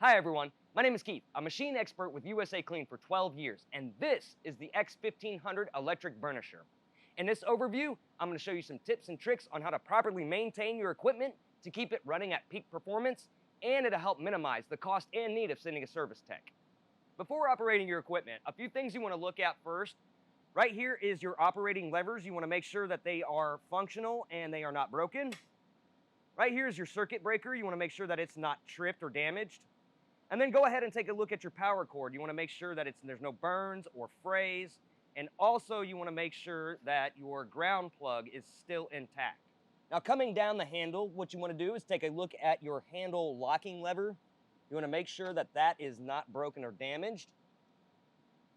Hi everyone, my name is Keith. I'm a machine expert with USACLEAN for 12 years, and this is the x1500 electric burnisher. In this overview, I'm going to show you some tips and tricks on how to properly maintain your equipment to keep it running at peak performance, and it'll help minimize the cost and need of sending a service tech. Before operating your equipment, a few things you want to look at first. Right here is your operating levers. You want to make sure that they are functional and they are not broken. Right here is your circuit breaker. You want to make sure that it's not tripped or damaged. And then go ahead and take a look at your power cord. You want to make sure that there's no burns or frays. And also you want to make sure that your ground plug is still intact. Now coming down the handle, what you want to do is take a look at your handle locking lever. You want to make sure that that is not broken or damaged.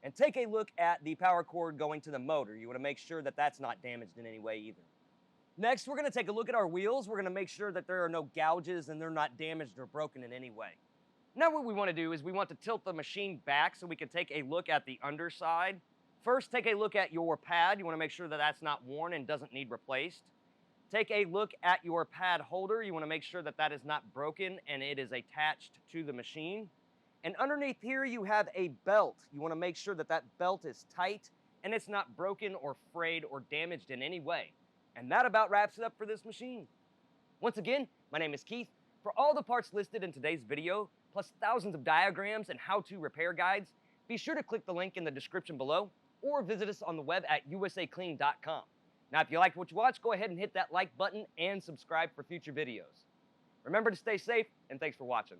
And take a look at the power cord going to the motor. You want to make sure that that's not damaged in any way either. Next, we're going to take a look at our wheels. We're going to make sure that there are no gouges and they're not damaged or broken in any way. Now what we want to do is we want to tilt the machine back so we can take a look at the underside. First, take a look at your pad. You want to make sure that that's not worn and doesn't need replaced. Take a look at your pad holder. You want to make sure that that is not broken and it is attached to the machine. And underneath here you have a belt. You want to make sure that that belt is tight and it's not broken or frayed or damaged in any way. And that about wraps it up for this machine. Once again, my name is Keith. For all the parts listed in today's video, plus thousands of diagrams and how-to repair guides, be sure to click the link in the description below or visit us on the web at USACLEAN.com. Now, if you liked what you watched, go ahead and hit that like button and subscribe for future videos. Remember to stay safe, and thanks for watching.